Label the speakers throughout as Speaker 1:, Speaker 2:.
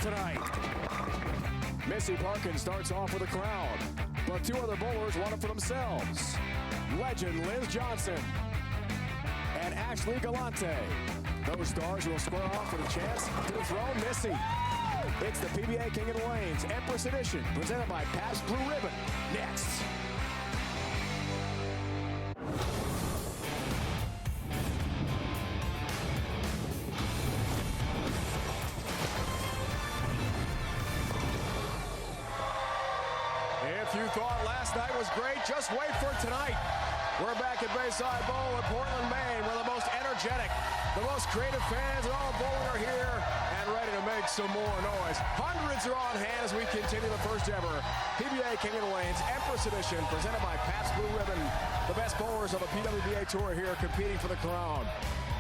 Speaker 1: tonight. Missy Parkin starts off with a crowd, but two other bowlers want it for themselves. Legend Liz Johnson and Ashley Galante. Those stars will square off with a chance to dethrone Missy. It's the PBA King of the Lanes Empress Edition, presented by Pabst Blue Ribbon. Next. If you thought last night was great, just wait for tonight. We're back at Bayside Bowl in Portland, Maine, where the most energetic, the most creative fans in all of bowling are here and ready to make some more noise. Hundreds are on hand as we continue the first ever PBA King of the Lanes Empress Edition, presented by Pabst Blue Ribbon. The best bowlers of the PWBA Tour here competing for the crown.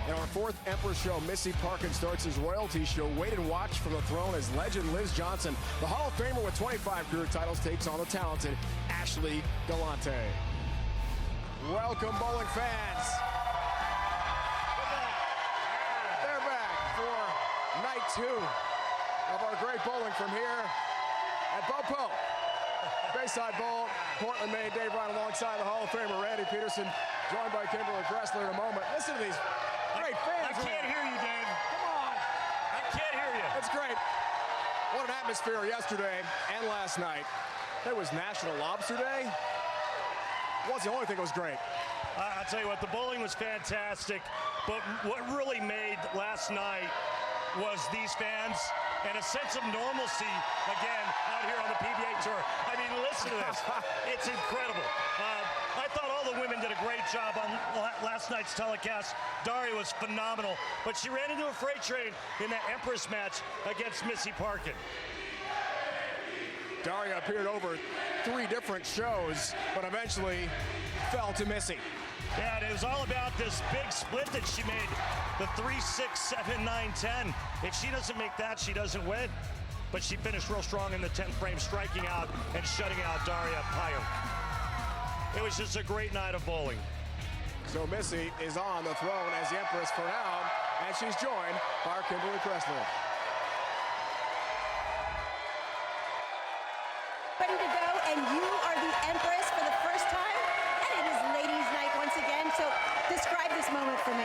Speaker 1: In our fourth Empress show, Missy Parkin starts his royalty show. Wait and watch from the throne as legend Liz Johnson, the Hall of Famer with 25 career titles, takes on the talented Ashley Galante. Welcome, bowling fans. They're back for night two of our great bowling from here at Bopo. Bayside Bowl, Portland, Maine. Dave Ryan alongside the Hall of Famer Randy Peterson, joined by Kimberly Kressler in a moment. Listen to these great fans.
Speaker 2: I can't hear you, Dave.
Speaker 1: Come on.
Speaker 2: I can't hear you.
Speaker 1: That's great. What an atmosphere yesterday and last night. There was National Lobster Day. What's the only thing that was great?
Speaker 2: I'll tell you what, the bowling was fantastic, but what really made last night was these fans and a sense of normalcy again out here on the PBA Tour. I mean, listen to this. It's incredible. I thought all the women did a great job on last night's telecast. Daria was phenomenal, but she ran into a freight train in that Empress match against Missy Parkin.
Speaker 1: Daria appeared over 3 different shows, but eventually fell to Missy.
Speaker 2: Yeah, and it was all about this big split that she made, the 3, 6, 7, 9, 10. If she doesn't make that, she doesn't win. But she finished real strong in the 10th frame, striking out and shutting out Daria Payam. It was just a great night of bowling.
Speaker 1: So Missy is on the throne as the Empress for now, and she's joined by our Kimberly Kressler.
Speaker 3: Ready to go, and you are the Empress for the first time, and it is ladies' night once again, so describe this moment for me.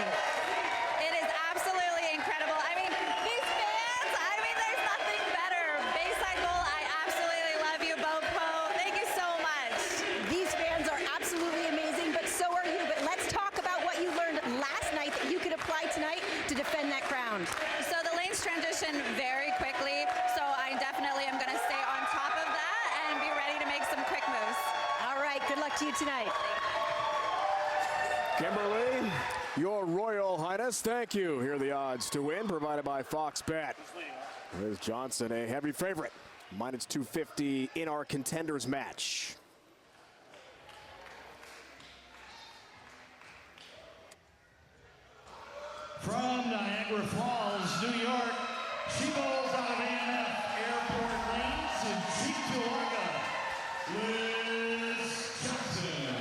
Speaker 4: It is absolutely incredible. I mean, these fans, there's nothing better. Bayside Bowl, I absolutely love you, Bopo. Thank you so much.
Speaker 3: These fans are absolutely amazing, but so are you. But let's talk about what you learned last night that you could apply tonight to defend that crown.
Speaker 4: So the lanes transition very quickly, so I definitely am going to stay on top of that and be ready to make some quick moves.
Speaker 3: All right, good luck to you tonight.
Speaker 1: Kimberly, your Royal Highness, thank you. Here are the odds to win, provided by Fox Bet. Liz Johnson, a heavy favorite, minus 250 in our Contenders match.
Speaker 5: From Niagara Falls, New York, she bowls out of AMF Airport Lanes in Cheektowaga, Liz Johnson.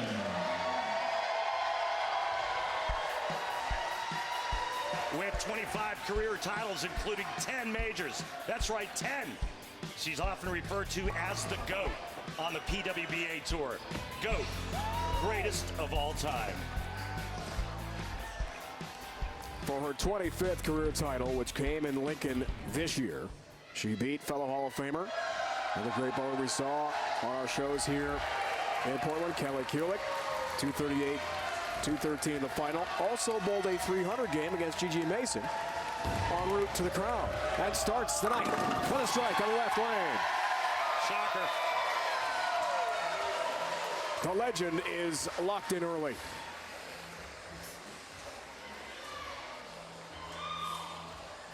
Speaker 2: With 25 career titles, including 10 majors. That's right, 10. She's often referred to as the GOAT on the PWBA Tour. GOAT, greatest of all time.
Speaker 1: For her 25th career title, which came in Lincoln this year, she beat fellow Hall of Famer and the great bowler we saw on our shows here in Portland, Kelly Kulick, 238, 213 in the final. Also bowled a 300 game against Gigi Mason en route to the crown. That starts tonight with a strike on the left lane.
Speaker 2: Shocker.
Speaker 1: The legend is locked in early.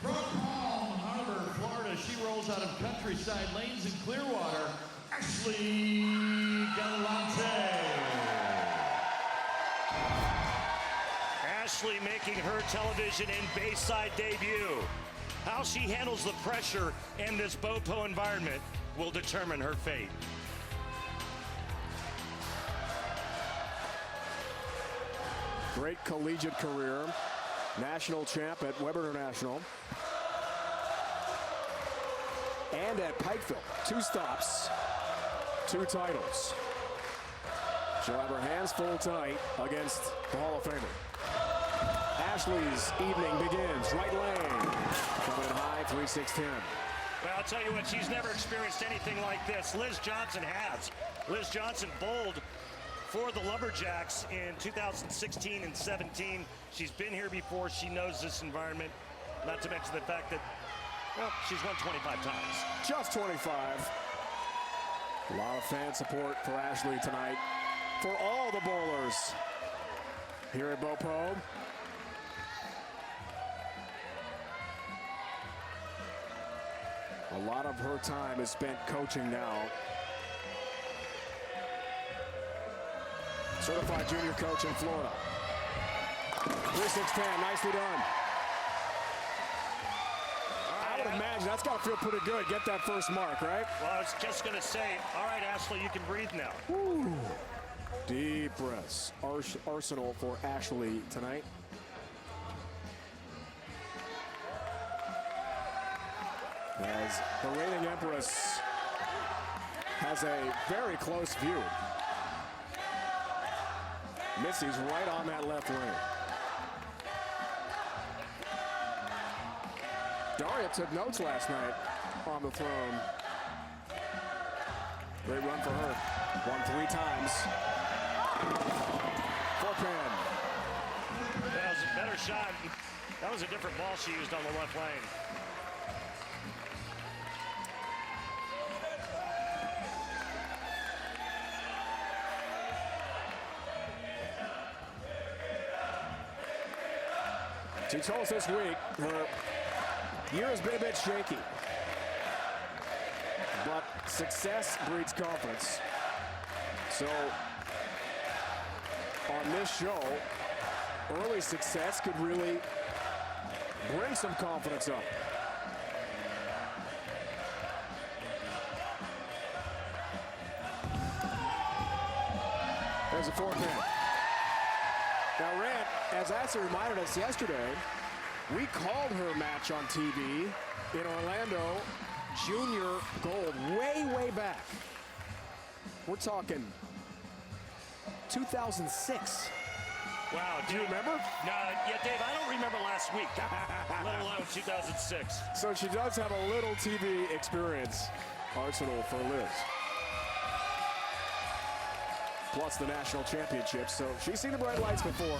Speaker 5: From Palm Harbor, Florida, she rolls out of Countryside Lanes in Clearwater, Ashley Galante.
Speaker 2: Ashley making her television and Bayside debut. How she handles the pressure in this Bopo environment will determine her fate.
Speaker 1: Great collegiate career. National champ at Webber International. and at Pikeville. 2 stops, 2 titles. She'll have her hands full tonight against the Hall of Famer. Ashley's evening begins. Right lane. Coming in high, 3-6-10.
Speaker 2: Well, I'll tell you what, she's never experienced anything like this. Liz Johnson has. Liz Johnson bowled for the Lumberjacks in 2016 and 17. She's been here before. She knows this environment. Not to mention the fact that, well, she's won 25 times.
Speaker 1: Just 25. A lot of fan support for Ashley tonight. For all the bowlers here at Bopo. A lot of her time is spent coaching now. Certified junior coach in Florida. 3-6-10, nicely done. I would imagine that's got to feel pretty good. Get that first mark, right?
Speaker 2: Well, I was just going to say, all right, Ashley, you can breathe now.
Speaker 1: Woo. Deep breaths. Arsenal for Ashley tonight. As the reigning Empress has a very close view. Missy's right on that left wing. Daria took notes last night on the throne. Great run for her. Won 3 times. 4-pin.
Speaker 2: That was a better shot. That was a different ball she used on the left lane.
Speaker 1: She told us this week her year has been a bit shaky, but success breeds confidence. So on this show, early success could really bring some confidence up. There's a 4-pin. Now, Rand, as Asa reminded us yesterday, we called her match on TV in Orlando, Junior Gold, way back. We're talking 2006.
Speaker 2: Wow,
Speaker 1: do you remember?
Speaker 2: No, yeah, Dave, I don't remember last week, let alone 2006.
Speaker 1: So she does have a little TV experience. Arsenal for Liz. Plus the national championship, so she's seen the bright lights before.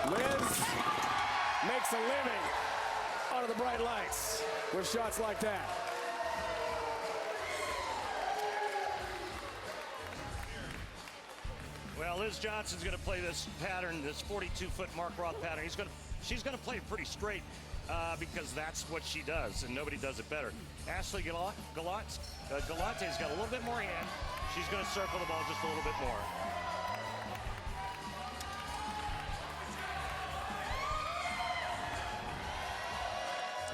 Speaker 1: Liz makes a living out of the bright lights with shots like that.
Speaker 2: Well, Liz Johnson's going to play this pattern, this 42-foot Mark Roth pattern. She's going to play pretty straight because that's what she does, and nobody does it better. Ashley Galante's got a little bit more hand. She's going to circle the ball just a little bit more.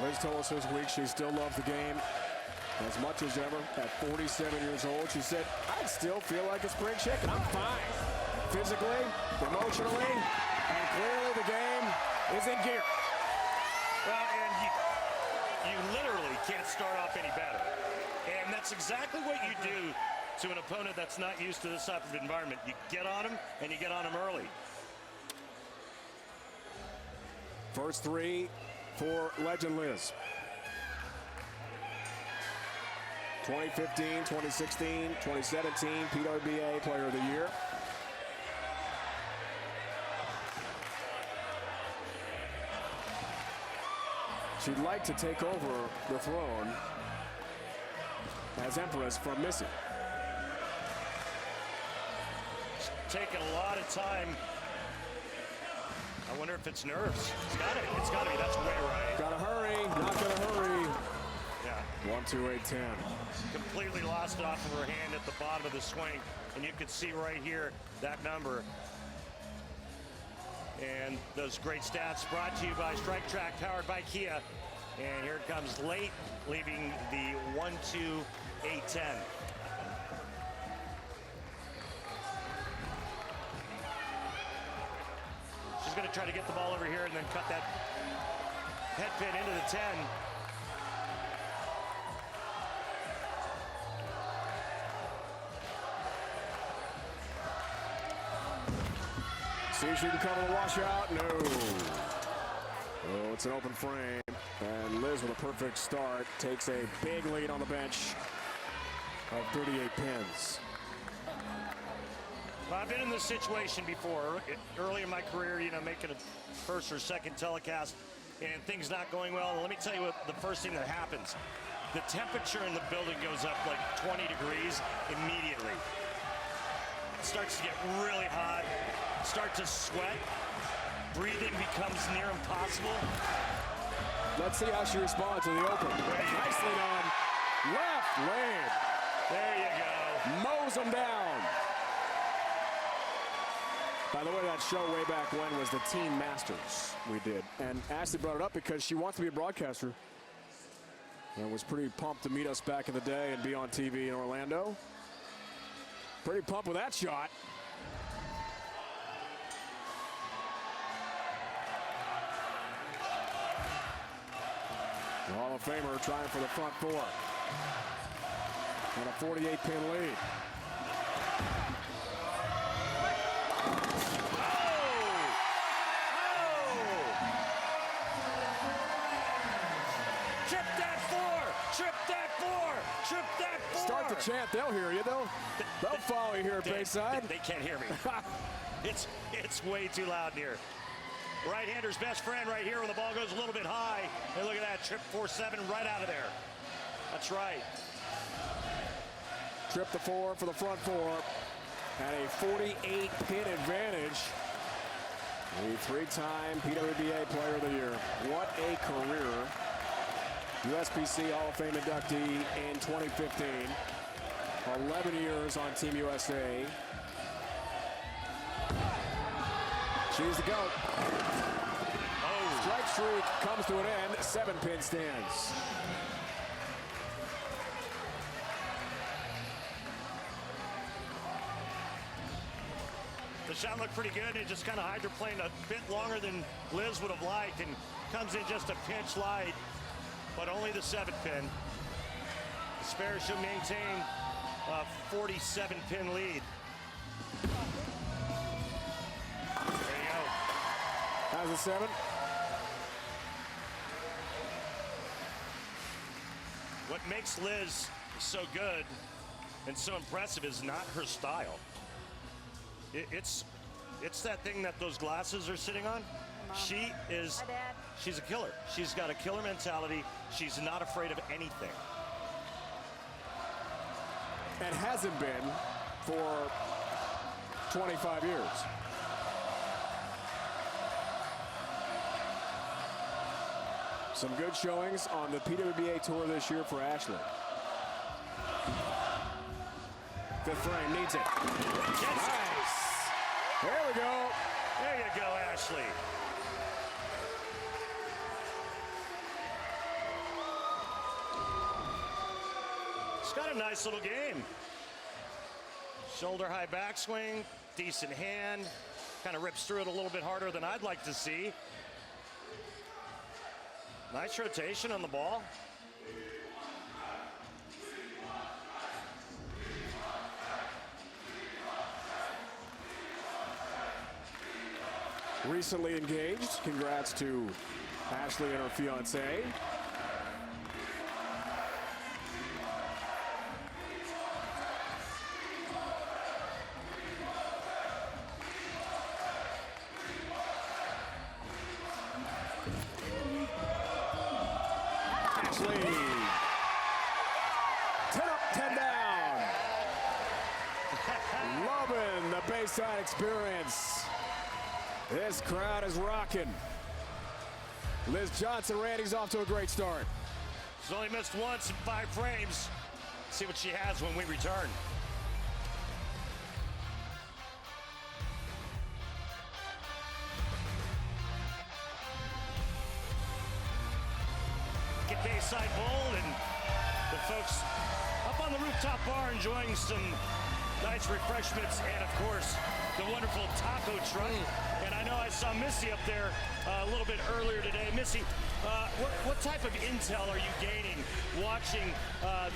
Speaker 1: Liz told us this week she still loves the game as much as ever. At 47 years old, she said, I still feel like a spring chicken. I'm fine. Physically, emotionally, and clearly the game is in gear.
Speaker 2: Well, and you literally can't start off any better. And that's exactly what you do to an opponent that's not used to this type of environment. You get on them, and you get on them early.
Speaker 1: First 3 for legend Liz. 2015, 2016, 2017, PBA Player of the Year. She'd like to take over the throne as Empress from Missy.
Speaker 2: It's taken a lot of time. I wonder if it's nerves. It's got to be. That's way right.
Speaker 1: Gotta hurry, not gonna hurry.
Speaker 2: Yeah.
Speaker 1: 1, 2, 8, 10.
Speaker 2: Completely lost it off of her hand at the bottom of the swing. And you can see right here that number. And those great stats brought to you by Strike Track, powered by Kia. And here it comes late, leaving the 1, 2, 8, 10. She's going to try to get the ball over here and then cut that head pin into the 10.
Speaker 1: See if she can cover the washout. No. Oh, it's an open frame. And Liz with a perfect start takes a big lead on the bench of 38 pins.
Speaker 2: Well, I've been in this situation before. Early in my career, you know, making a first or second telecast and things not going well. Let me tell you what the first thing that happens. The temperature in the building goes up like 20 degrees immediately. It starts to get really hot, start to sweat. Breathing becomes near impossible.
Speaker 1: Let's see how she responds to the open. Nicely done. Left lane.
Speaker 2: There you go.
Speaker 1: Mows them down. By the way, that show way back when was the Teen Masters we did. And Ashley brought it up because she wants to be a broadcaster. And was pretty pumped to meet us back in the day and be on TV in Orlando. Pretty pumped with that shot. The Hall of Famer trying for the front four. And a 48-pin lead. Start the chant. They'll hear you. They'll follow you here at Bayside.
Speaker 2: They can't hear me. It's way too loud in here. Right-hander's best friend right here when the ball goes a little bit high. And look at that, trip 4-7 right out of there. That's right.
Speaker 1: Trip the four for the front four. And a 48-pin advantage. The three-time PWBA Player of the Year. What a career. USBC Hall of Fame inductee in 2015. 11 years on Team USA. She's the GOAT.
Speaker 2: Oh.
Speaker 1: Strike streak comes to an end. 7-pin stands.
Speaker 2: The shot looked pretty good. It just kind of hydroplaned a bit longer than Liz would have liked and comes in just a pinch light, but only the 7-pin. The spare should maintain a 47-pin lead. There you go.
Speaker 1: Has a 7.
Speaker 2: What makes Liz so good and so impressive is not her style. It's that thing that those glasses are sitting on. She's a killer. She's got a killer mentality. She's not afraid of anything.
Speaker 1: And hasn't been for 25 years. Some good showings on the PWBA Tour this year for Ashley. Fifth frame needs it. Nice. There we go.
Speaker 2: There you go, Ashley. She's got a nice little game. Shoulder high backswing, decent hand. Kind of rips through it a little bit harder than I'd like to see. Nice rotation on the ball.
Speaker 1: Recently engaged. Congrats to Ashley and her fiance. Ashley. 10 up, 10 down. Loving the Bayside experience. This crowd is rocking. Liz Johnson, Randy's off to a great start.
Speaker 2: She's only missed once in 5 frames. See what she has when we return. Get Bayside Bowl and the folks up on the rooftop bar enjoying some nice refreshments and, of course, the wonderful taco truck. And I know I saw Missy up there a little bit earlier today. Missy, what type of intel are you gaining watching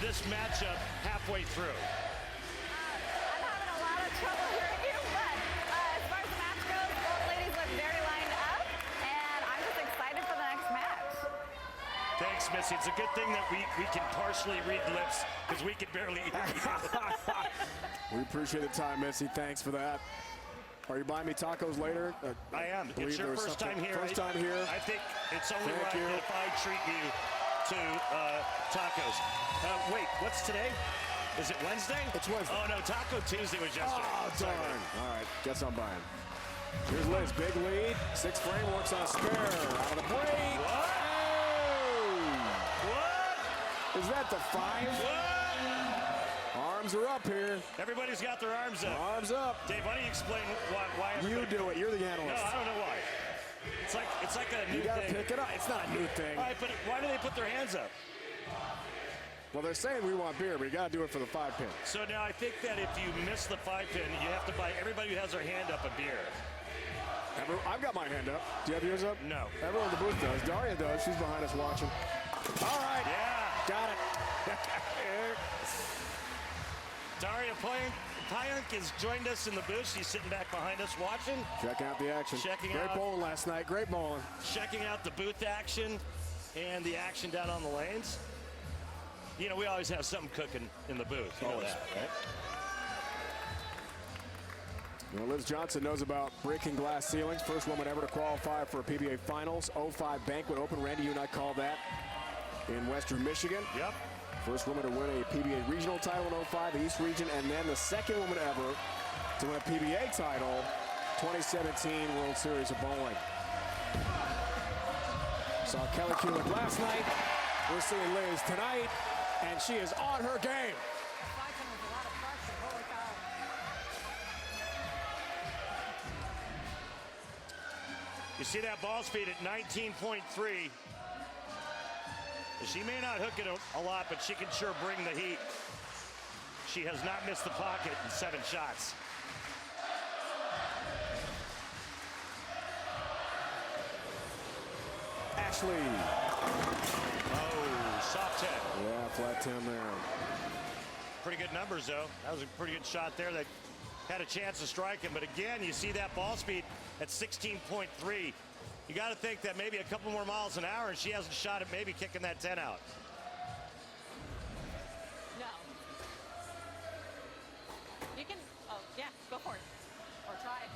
Speaker 2: this matchup halfway through?
Speaker 4: I'm having a lot of trouble hearing you, but as far as the match goes, both
Speaker 2: Thanks, Missy. It's a good thing that we can partially read lips because we can barely hear you.
Speaker 1: We appreciate the time, Missy. Thanks for that. Are you buying me tacos later?
Speaker 2: I am. It's your first time here.
Speaker 1: First time here.
Speaker 2: I think it's only
Speaker 1: Thank
Speaker 2: right
Speaker 1: you.
Speaker 2: if I treat you to tacos. Wait, what's today? Is it Wednesday?
Speaker 1: It's Wednesday.
Speaker 2: Oh, no, Taco Tuesday was yesterday.
Speaker 1: Oh,
Speaker 2: Sorry.
Speaker 1: darn. All right, guess I'm buying. Here's Liz, big lead. 6 frame, works on a spare. Out of the break.
Speaker 2: What?
Speaker 1: Oh!
Speaker 2: What?
Speaker 1: Is that the 5?
Speaker 2: What?
Speaker 1: Arms are up here.
Speaker 2: Everybody's got their arms up.
Speaker 1: Arms up.
Speaker 2: Dave, why don't you explain why
Speaker 1: You
Speaker 2: everybody...
Speaker 1: do it. You're the
Speaker 2: No,
Speaker 1: analyst.
Speaker 2: I don't know why. It's like a new
Speaker 1: You got to
Speaker 2: thing.
Speaker 1: pick it up. It's not a new thing.
Speaker 2: All right, but why do they put their hands up?
Speaker 1: Well, they're saying we want beer, but you got to do it for the 5-pin.
Speaker 2: So now I think that if you miss the 5-pin, you have to buy everybody who has their hand up a beer.
Speaker 1: I've got my hand up. Do you have yours up?
Speaker 2: No.
Speaker 1: Everyone in the booth does. Daria does. She's behind us watching. All right.
Speaker 2: Yeah.
Speaker 1: Got it.
Speaker 2: Daria Payunk has joined us in the booth. She's sitting back behind us watching,
Speaker 1: Check out the action. Great bowling last night. Great bowling.
Speaker 2: checking out the booth action and the action down on the lanes. You know, we always have something cooking in the booth. You know
Speaker 1: Always.
Speaker 2: that, right?
Speaker 1: You know, Liz Johnson knows about breaking glass ceilings. First woman ever to qualify for a PBA Finals. 05 Banquet Open. Randy, you and I called that in Western Michigan.
Speaker 2: Yep.
Speaker 1: First woman to win a PBA regional title in 05, the East region, and then the second woman ever to win a PBA title, 2017 World Series of Bowling. Saw Kelly Kulick last night. We're seeing Liz tonight, and she is on her game.
Speaker 2: You see that ball speed at 19.3. She may not hook it a lot, but she can sure bring the heat. She has not missed the pocket in 7 shots.
Speaker 1: Ashley.
Speaker 2: Oh, soft 10.
Speaker 1: Yeah, flat 10 there.
Speaker 2: Pretty good numbers, though. That was a pretty good shot there. That had a chance to strike him. But again, you see that ball speed at 16.3. You got to think that maybe a couple more miles an hour, and she hasn't shot at maybe kicking that 10 out.
Speaker 6: No. You can, oh, yeah, go for it. Or try it.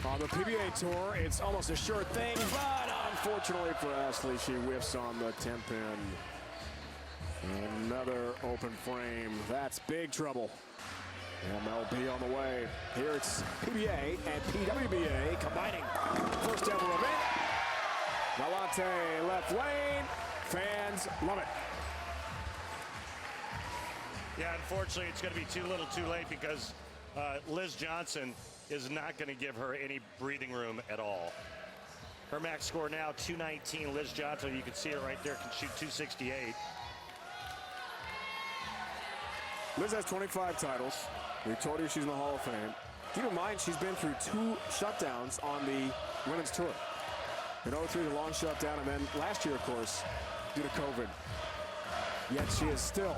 Speaker 1: On the PBA Tour, it's almost a sure thing, but unfortunately for Ashley, she whiffs on the 10-pin. Another open frame. That's big trouble. MLB on the way. Here it's PBA and PWBA combining. First ever event. Galante left lane. Fans love it.
Speaker 2: Yeah, unfortunately, it's going to be too little too late because Liz Johnson is not going to give her any breathing room at all. Her max score now, 219. Liz Johnson, you can see it right there, can shoot 268.
Speaker 1: Liz has 25 titles. We told you she's in the Hall of Fame. Keep in mind, she's been through 2 shutdowns on the women's tour. In 03, the long shutdown, and then last year, of course, due to COVID. Yet she is still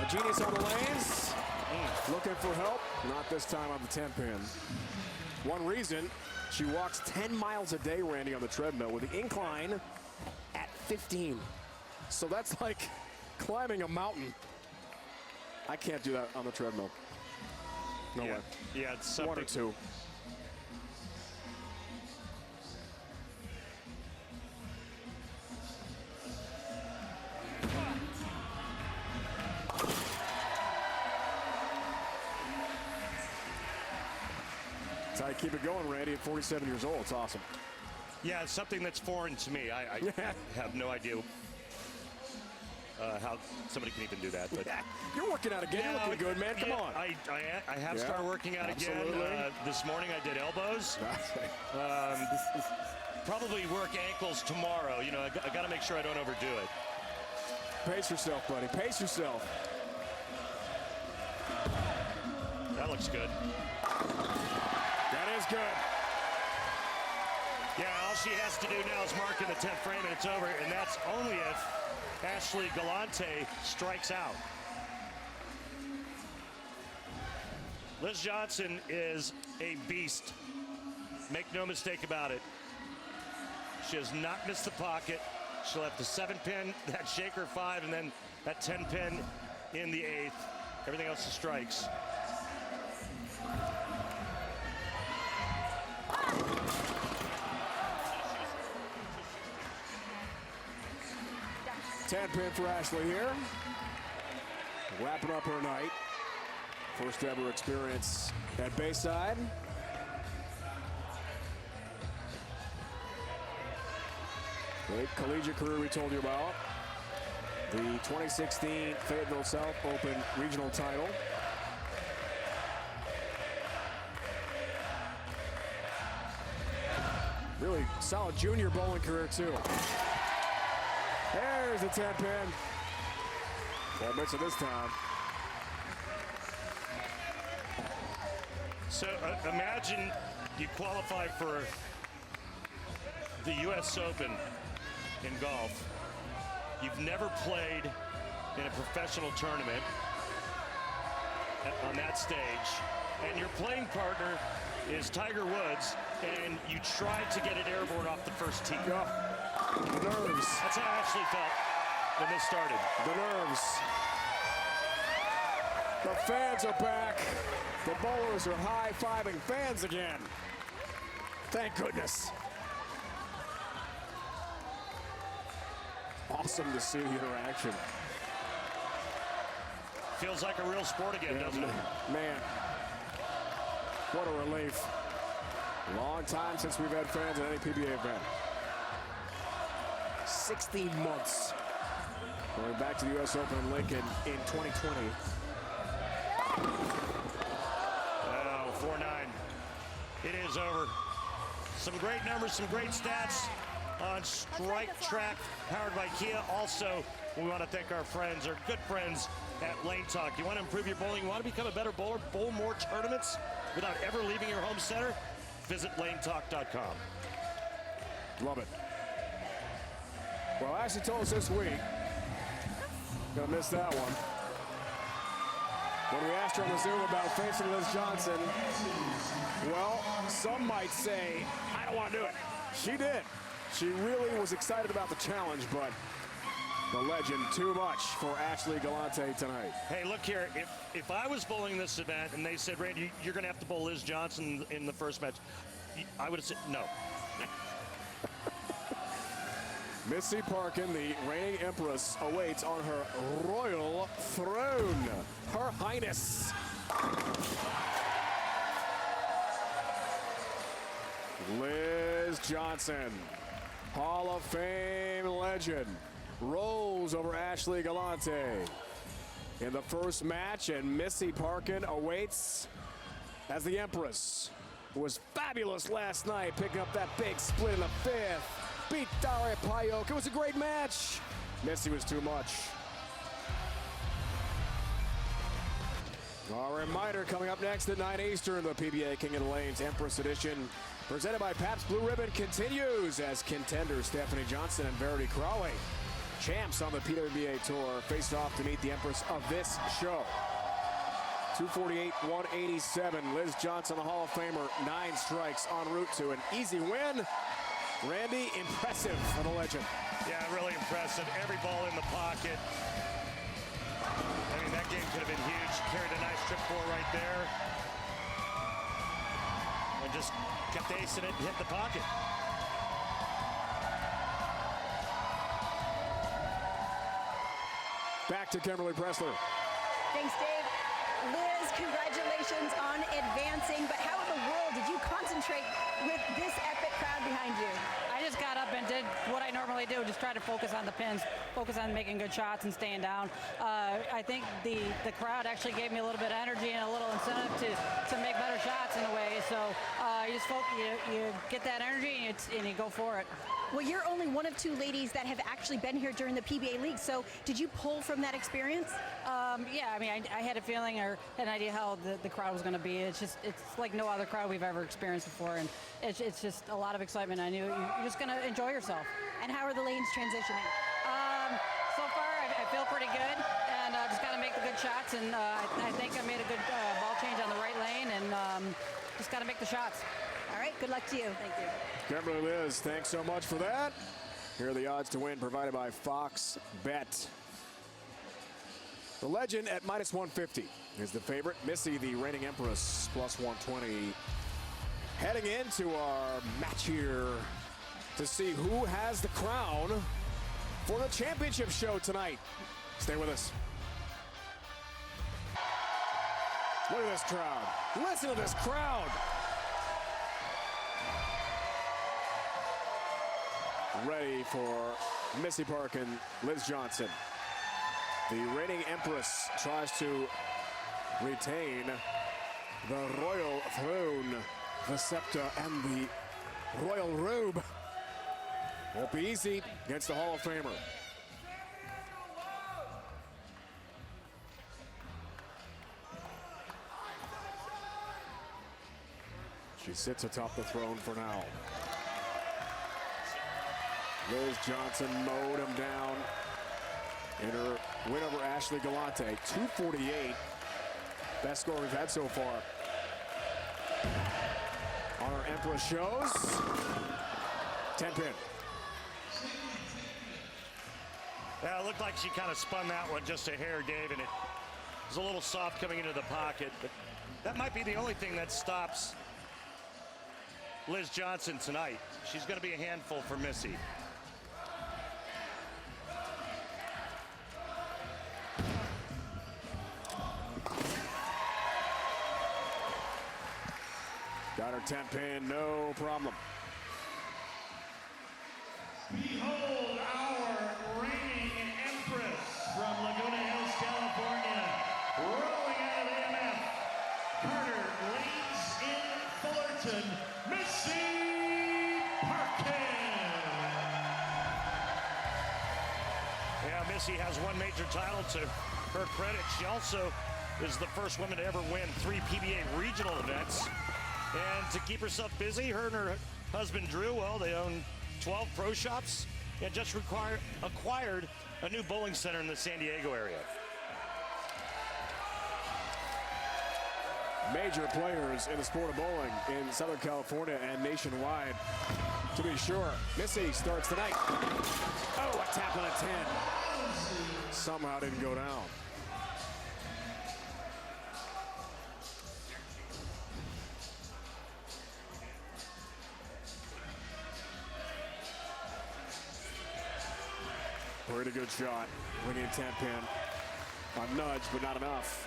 Speaker 1: a genius on the lanes. Looking for help. Not this time on the 10-pin. One reason, she walks 10 miles a day, Randy, on the treadmill with the incline at 15. So that's like climbing a mountain. I can't do that on the treadmill. No way.
Speaker 2: Yeah, it's something.
Speaker 1: 1 or 2. That's how you keep it going, Randy, at 47 years old. It's awesome.
Speaker 2: Yeah, it's something that's foreign to me. I have no idea how somebody can even do that. But
Speaker 1: You're working out again. You're looking good, man. Come on.
Speaker 2: I have started working out
Speaker 1: absolutely.
Speaker 2: again. This morning I did elbows. Probably work ankles tomorrow. You know, I got to make sure I don't overdo it.
Speaker 1: Pace yourself, buddy. Pace yourself.
Speaker 2: That looks good.
Speaker 1: That is good.
Speaker 2: Yeah, all she has to do now is mark in the 10th frame and it's over. And that's only if Ashley Galante strikes out. Liz Johnson is a beast. Make no mistake about it. She has not missed the pocket. She left the 7-pin, that shaker 5, and then that 10-pin in the 8th. Everything else is strikes.
Speaker 1: Ten pin for Ashley here. Wrapping up her night. First ever experience at Bayside. Great collegiate career we told you about. The 2016 Fayetteville South Open regional title. Really solid junior bowling career too. There's the 10-pin. Won't miss it this time.
Speaker 2: So imagine you qualify for the US Open in golf. You've never played in a professional tournament on that stage, and your playing partner is Tiger Woods, and you tried to get it airborne off the first tee.
Speaker 1: Yeah. The nerves.
Speaker 2: That's how Ashley felt when this started.
Speaker 1: The nerves. The fans are back. The bowlers are high-fiving fans again. Thank goodness. Awesome to see the interaction.
Speaker 2: Feels like a real sport again, doesn't it?
Speaker 1: Man, what a relief. Long time since we've had fans at any PBA event. 16 months. Going back to the US Open in Lincoln in 2020.
Speaker 2: Oh, 4-9. It is over. Some great numbers, some great stats on Strike Track, powered by Kia. Also, we want to thank our friends, our good friends at Lane Talk. You want to improve your bowling? You want to become a better bowler? Bowl more tournaments without ever leaving your home center? Visit lanetalk.com.
Speaker 1: Love it. Well, Ashley told us this week, gonna miss that one. When we asked her on the Zoom about facing Liz Johnson, well, some might say, I don't want to do it. She did. She really was excited about the challenge, but the legend, too much for Ashley Galante tonight.
Speaker 2: Hey, look here. If I was bowling this event and they said, Randy, you're going to have to bowl Liz Johnson in the first match, I would have said no.
Speaker 1: Missy Parkin, the reigning Empress, awaits on her royal throne. Her Highness. Liz Johnson, Hall of Fame legend, rolls over Ashley Galante in the first match, and Missy Parkin awaits as the Empress, who was fabulous last night, picking up that big split in the 5th. Beat Daria Payok. It was a great match. Missy was too much. A reminder coming up next at 9 Eastern, the PBA King of the Lanes Empress Edition, presented by Pabst Blue Ribbon, continues as contenders Stephanie Johnson and Verity Crowley, champs on the PWBA Tour, faced off to meet the Empress of this show. 248-187. Liz Johnson, the Hall of Famer, 9 strikes en route to an easy win. Randy, impressive for the legend.
Speaker 2: Yeah, really impressive. Every ball in the pocket. I mean, that game could have been huge. Carried a nice trip 4 right there. And just kept acing it and hit the pocket.
Speaker 1: Back to Kimberly Pressler.
Speaker 3: Thanks, Dave. Liz, congratulations on advancing, but how in the world did you concentrate with this epic crowd behind you?
Speaker 6: I just got up and did what I normally do, just try to focus on the pins, focus on making good shots and staying down. I think the crowd actually gave me a little bit of energy and a little incentive to make better shots in a way. So you just you get that energy and you go for it.
Speaker 3: Well, you're only one of 2 ladies that have actually been here during the PBA League, so did you pull from that experience?
Speaker 6: Yeah, I mean, I had a feeling or an idea how the crowd was going to be. It's like no other crowd we've ever experienced before, and it's just a lot of excitement. I knew you're just going to enjoy yourself.
Speaker 3: And how are the lanes transitioning?
Speaker 6: So far, I feel pretty good, and just got to make the good shots, and I think I made a good ball change on the right lane, and just got to make the shots.
Speaker 3: All right, good luck to you. Thank you.
Speaker 1: Kimberly Liz, thanks so much for that. Here are the odds to win provided by Fox Bet. The Legend at -150 is the favorite. Missy, the reigning Empress, +120. Heading into our match here to see who has the crown for the championship show tonight. Stay with us. Look at this crowd. Listen to this crowd. Ready for Missy Park and Liz Johnson. The reigning Empress tries to retain the royal throne, the scepter, and the royal robe. Won't be easy against the Hall of Famer. She sits atop the throne for now. Liz Johnson mowed him down in her win over Ashley Galante, 248. Best score we've had so far on our Empress shows. 10-pin.
Speaker 2: Yeah, it looked like she kind of spun that one just a hair, Dave, and it was a little soft coming into the pocket. But that might be the only thing that stops Liz Johnson tonight. She's going to be a handful for Missy.
Speaker 1: Got her 10-pin, no problem.
Speaker 5: Behold our reigning Empress from Laguna Hills, California, rolling out of the MF. Carter leads in Fullerton, Missy Parkin.
Speaker 2: Yeah, Missy has one major title to her credit. She also is the first woman to ever win 3 PBA regional events. And to keep herself busy, her and her husband Drew, well, they own 12 pro shops and just acquired a new bowling center in the San Diego area.
Speaker 1: Major players in the sport of bowling in Southern California and nationwide, to be sure. Missy starts tonight. Oh, a tap on a 10. Somehow didn't go down. Pretty good shot. Winning 10-pin. A nudge, but not enough.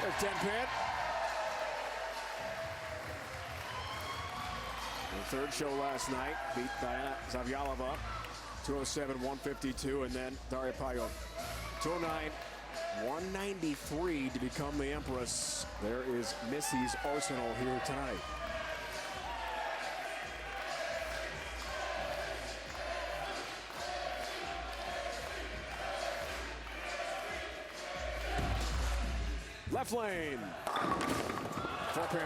Speaker 1: There's 10-pin. The third show last night beat Diana Zavyalova 207-152, and then Daria Payo 209-193 to become the Empress. There is Missy's arsenal here tonight. Left lane. 4-pin.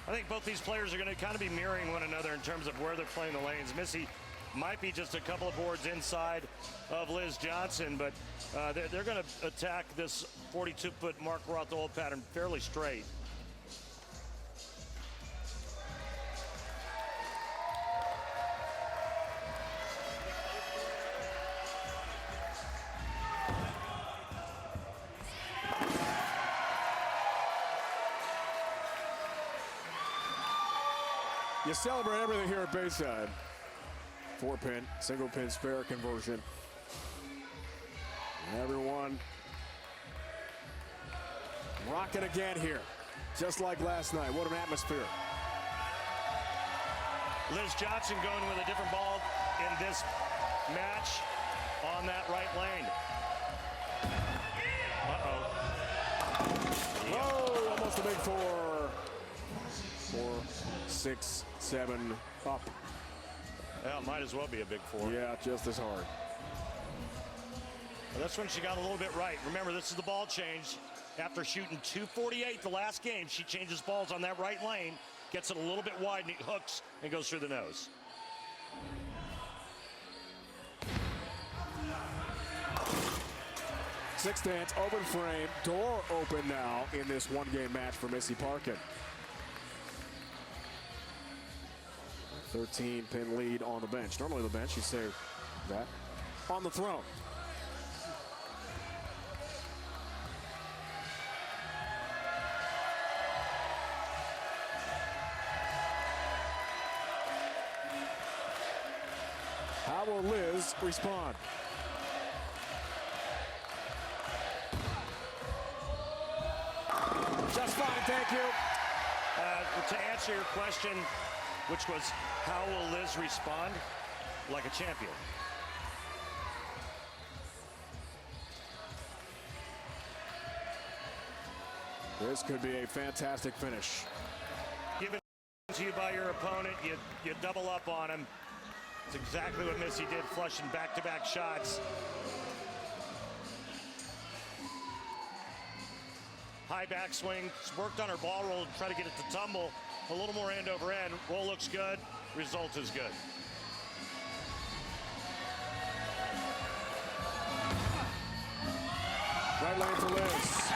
Speaker 2: I think both these players are going to kind of be mirroring one another in terms of where they're playing the lanes. Missy might be just a couple of boards inside of Liz Johnson, but they're going to attack this 42-foot Mark Roth old pattern fairly straight.
Speaker 1: You celebrate everything here at Bayside. 4-pin, single-pin spare conversion. Everyone rocking again here, just like last night. What an atmosphere.
Speaker 2: Liz Johnson going with a different ball in this match on that right lane.
Speaker 1: Whoa, almost a big 4. 4, 6, 7, up.
Speaker 2: Well, it might as well be a big 4.
Speaker 1: Yeah, just as hard.
Speaker 2: Well, that's when she got a little bit right. Remember, this is the ball change. After shooting 248 the last game, she changes balls on that right lane, gets it a little bit wide, and it hooks and goes through the nose.
Speaker 1: Sixth dance, open frame, door open now in this one-game match for Missy Parkin. 13-pin lead on the bench. Normally the bench, you say that. On the throne. How will Liz respond? Just fine, thank you.
Speaker 2: To answer your question, which was how will Liz respond? Like a champion.
Speaker 1: This could be a fantastic finish.
Speaker 2: Given to you by your opponent, you double up on him. It's exactly what Missy did, flushing back-to-back shots. High backswing, worked on her ball roll to try to get it to tumble. A little more end over end. Roll looks good, result is good.
Speaker 1: Right lane for Liz.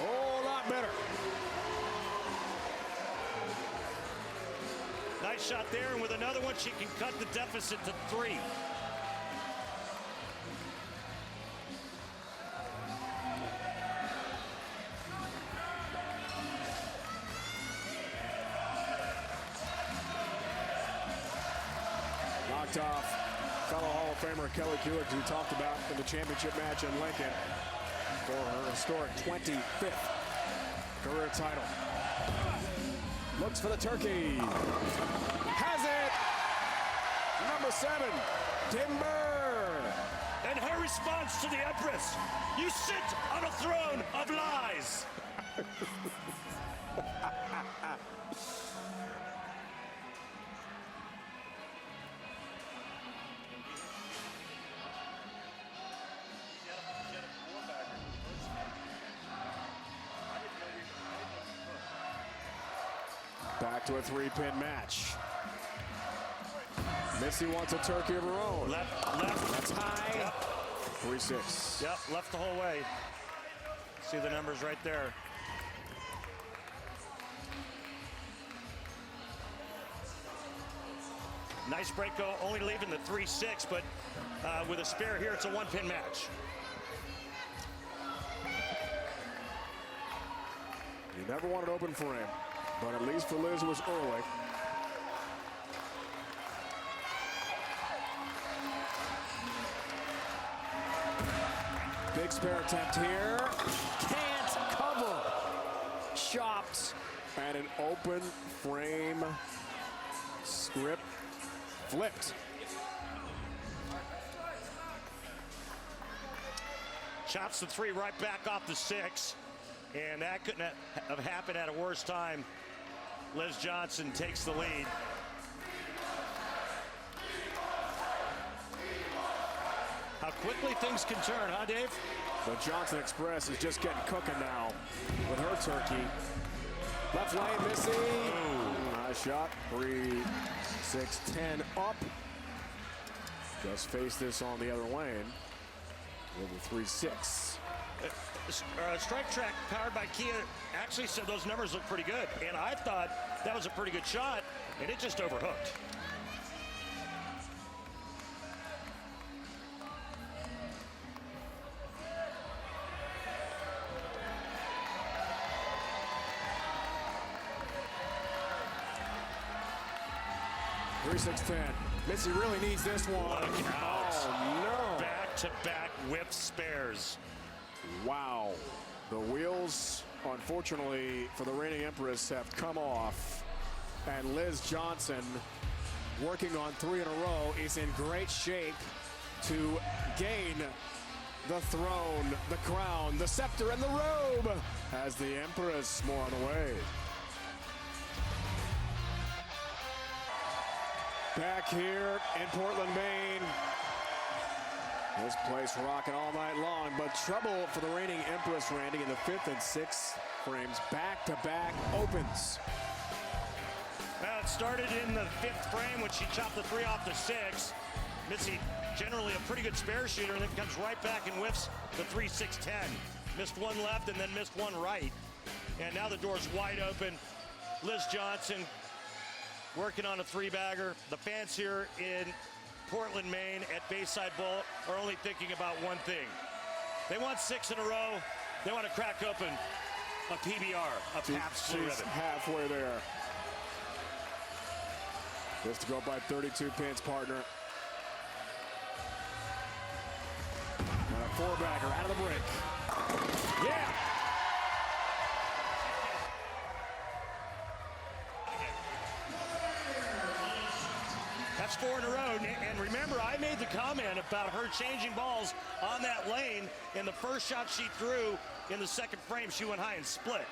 Speaker 1: Oh, a lot better.
Speaker 2: Nice shot there, and with another one, she can cut the deficit to 3.
Speaker 1: Knocked off fellow Hall of Famer Kelly Kulick, who talked about in the championship match in Lincoln for her historic 25th career title. Looks for the turkey. Has it! Number 7, Timber.
Speaker 2: And her response to the Empress, you sit on a throne of lies.
Speaker 1: Back to a 3-pin match. Missy wants a turkey of her own.
Speaker 2: Left.
Speaker 1: That's high.
Speaker 2: Yep.
Speaker 1: 3-6.
Speaker 2: Yep, left the whole way. See the numbers right there. Nice break, only leaving the 3-6, but with a spare here, it's a 1-pin match.
Speaker 1: You never wanted open frame, but at least for Liz it was early. Big spare attempt here. Can't cover. Chopped. And an open frame script flipped.
Speaker 2: Chops the 3 right back off the 6. And that couldn't have happened at a worse time. Liz Johnson takes the lead. How quickly things can turn, huh, Dave?
Speaker 1: The Johnson Express is just getting cooking now with her turkey. Left lane, Missy. Ooh, nice shot. 3, 6, 10 up. Just face this on the other lane with a 3-6.
Speaker 2: Strike Track, powered by Kia, actually said those numbers look pretty good. And I thought that was a pretty good shot, and it just overhooked.
Speaker 1: Three, 6, 10. Missy really needs this one.
Speaker 2: Look out.
Speaker 1: Oh, no.
Speaker 2: Back-to-back whip spares.
Speaker 1: Wow. The wheels, unfortunately, for the reigning Empress have come off. And Liz Johnson, working on 3 in a row, is in great shape to gain the throne, the crown, the scepter, and the robe as the Empress more on the way. Back here in Portland, Maine. This place rocking all night long, but trouble for the reigning Empress, Randy, in the 5th and 6th frames. Back-to-back opens.
Speaker 2: Well, it started in the 5th frame when she chopped the 3 off the 6. Missy, generally a pretty good spare shooter, and then comes right back and whiffs the 3-6-10. Missed one left and then missed one right. And now the door's wide open. Liz Johnson working on a three-bagger. The fans here in Portland, Maine at Bayside Bowl are only thinking about one thing. They want 6 in a row. They want to crack open a PBR, a Pabst Blue
Speaker 1: She's
Speaker 2: Ribbon.
Speaker 1: halfway there. Just to go by 32 pins, partner. And a four-bagger out of the break. Yeah!
Speaker 2: That's 4 in a row. And remember, I made the comment about her changing balls on that lane. In the first shot she threw in the second frame, she went high and split.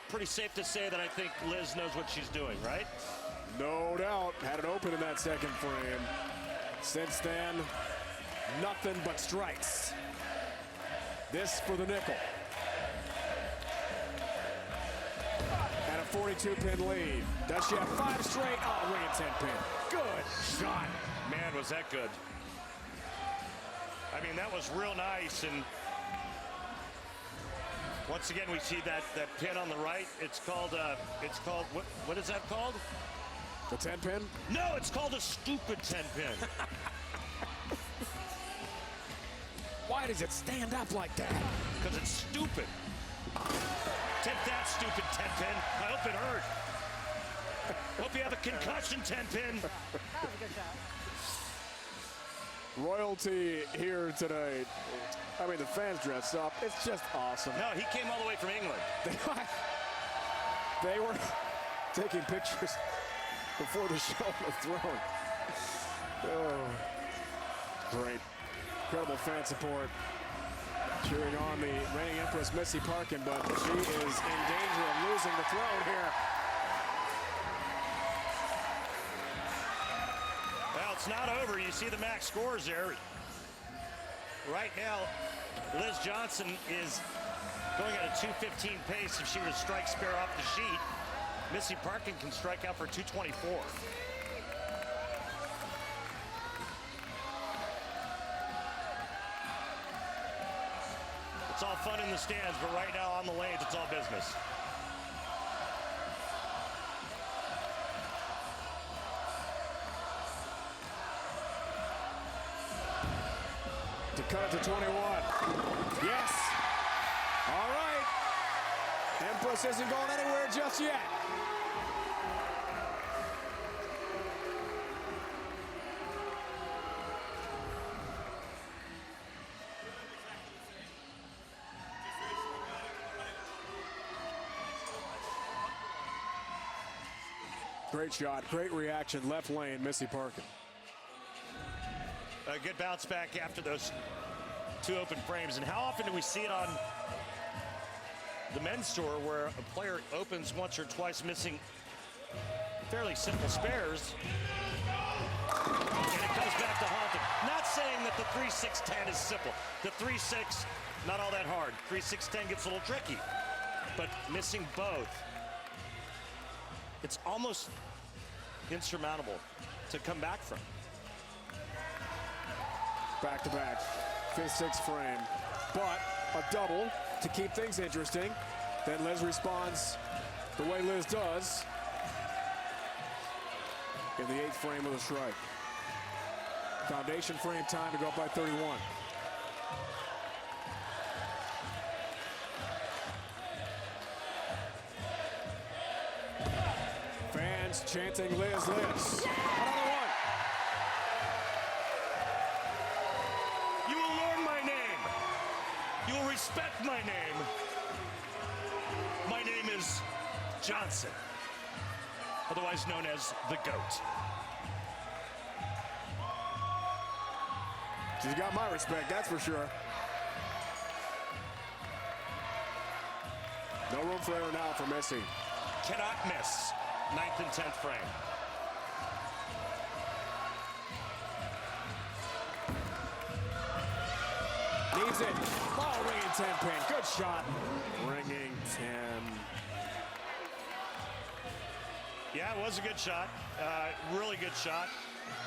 Speaker 2: Pretty safe to say that I think Liz knows what she's doing, right?
Speaker 1: No doubt. Had it open in that second frame. Since then, nothing but strikes. This for the nickel. And a 42-pin lead. Does she have 5 straight? Oh, ring a 10-pin. Good shot.
Speaker 2: Man, was that good. I mean, that was real nice. And once again, we see that pin on the right. It's called, what is that called?
Speaker 1: The 10-pin?
Speaker 2: No, it's called a stupid 10-pin.
Speaker 1: Why does it stand up like that?
Speaker 2: Because it's stupid. Take that, stupid 10-pin. I hope it hurt. Hope you have a concussion, 10-pin.
Speaker 6: That was a good shot.
Speaker 1: Royalty here today. I mean, the fans dress up. It's just awesome.
Speaker 2: No, he came all the way from England.
Speaker 1: They were taking pictures before the show was thrown. Oh, great. Incredible fan support. Cheering on the reigning Empress, Missy Parkin, but she is in danger of losing the throne here.
Speaker 2: Well, it's not over. You see the max scores there. Right now, Liz Johnson is going at a 2:15 pace if she were to strike spare off the sheet. Missy Parkin can strike out for 224. It's all fun in the stands, but right now on the lanes, it's all business.
Speaker 1: To cut it to 21. Yes. All right. Empress isn't going anywhere just yet. Great shot, great reaction, left lane, Missy Parkin.
Speaker 2: A good bounce back after those 2 open frames. And how often do we see it on the men's tour where a player opens once or twice missing fairly simple spares, and it comes back to haunt them. Not saying that the 3-6-10 is simple. The 3-6, not all that hard. 3-6-10 gets a little tricky, but missing both, it's almost insurmountable to come back from.
Speaker 1: Back-to-back, 5th, 6th frame, but a double to keep things interesting. Then Liz responds the way Liz does in the 8th frame of the strike. Foundation frame time to go up by 31. Fans chanting Liz, Liz. Another one.
Speaker 2: You will learn my name. You will respect my name. My name is Johnson, otherwise known as the GOAT.
Speaker 1: She's got my respect, that's for sure. No room for error now for Missy.
Speaker 2: Cannot miss. 9th and 10th frame.
Speaker 1: Needs it. Oh, ringing 10 pin. Good shot. Ringing 10.
Speaker 2: Yeah, it was a good shot. Really good shot.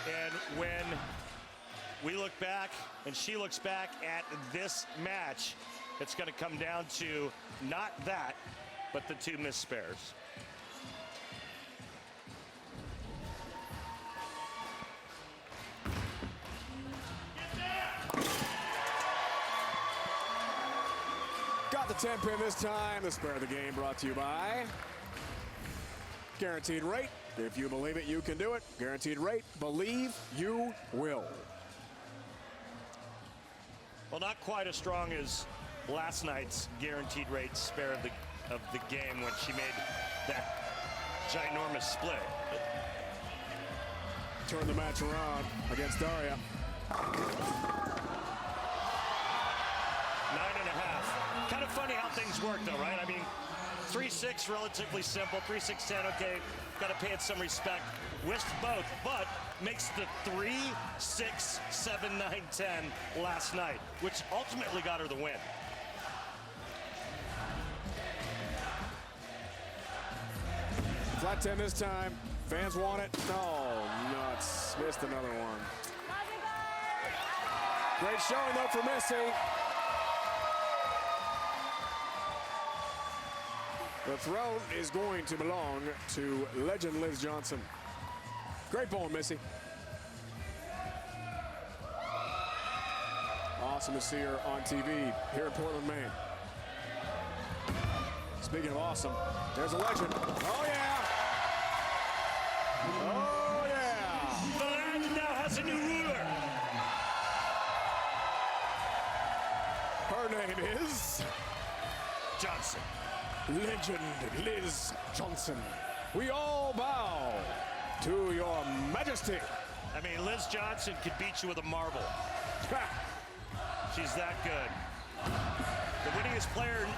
Speaker 2: And when we look back and she looks back at this match, it's going to come down to not that, but the 2 missed spares.
Speaker 1: Got the 10 pin this time. The spare of the game brought to you by Guaranteed Rate. If you believe it, you can do it. Guaranteed Rate. Believe you will.
Speaker 2: Well, not quite as strong as last night's Guaranteed Rate spare of the game when she made that ginormous split.
Speaker 1: Turn the match around against Daria.
Speaker 2: 9.5. Kind of funny how things work, though, right? I mean, 3-6, relatively simple. 3-6-10, okay, got to pay it some respect. Whisked both, but makes the 3-6-7-9-10 last night, which ultimately got her the win.
Speaker 1: Flat 10 this time. Fans want it. Oh, nuts. Missed another one. Great showing, though, for Missy. The throne is going to belong to legend Liz Johnson. Great bowling, Missy. Awesome to see her on TV here in Portland, Maine. Speaking of awesome, there's a legend. Oh, yeah. Oh, yeah.
Speaker 2: The land now has a new ruler.
Speaker 1: Her name is
Speaker 2: Johnson.
Speaker 1: Legend Liz Johnson. We all bow to your majesty.
Speaker 2: I mean, Liz Johnson could beat you with a marble. She's that good. The winningest player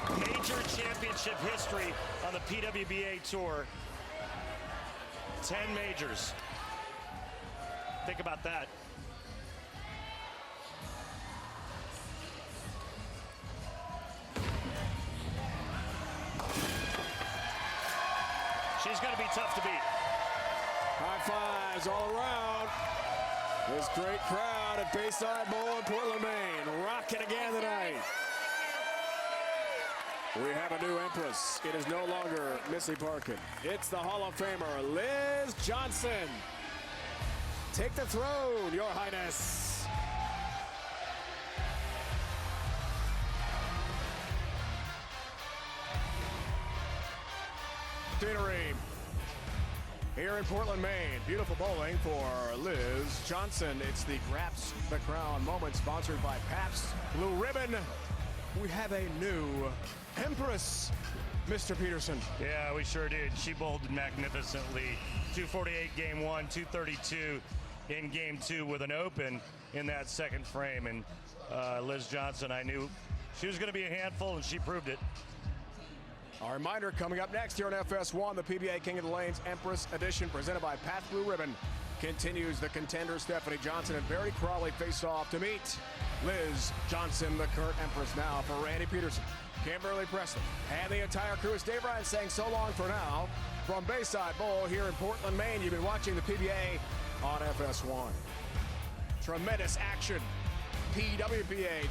Speaker 2: in major championship history on the PWBA tour. 10 majors. Think about that. She's going to be tough to beat.
Speaker 1: High fives all around. This great crowd at Bayside Bowl in Portland, Maine. Rocking again tonight. We have a new Empress. It is no longer Missy Parkin. It's the Hall of Famer, Liz Johnson. Take the throne, Your Highness. Scenery here in Portland, Maine. Beautiful bowling for Liz Johnson. It's the Grabs the Crown moment sponsored by Pabst Blue Ribbon. We have a new Empress, Mr. Peterson.
Speaker 2: Yeah, we sure did. She bowled magnificently. 248 game 1, 232 in game 2 with an open in that second frame. And Liz Johnson, I knew she was going to be a handful, and she proved it.
Speaker 1: A reminder coming up next here on FS1, the PBA King of the Lanes Empress edition presented by Pabst Blue Ribbon continues. The Contenders Stephanie Johnson and Barry Crawley face off to meet Liz Johnson, the current Empress. Now for Randy Peterson, Kimberly Presley, and the entire crew. It's Dave Ryan saying so long for now from Bayside Bowl here in Portland, Maine. You've been watching the PBA on FS1. Tremendous action. PWBA.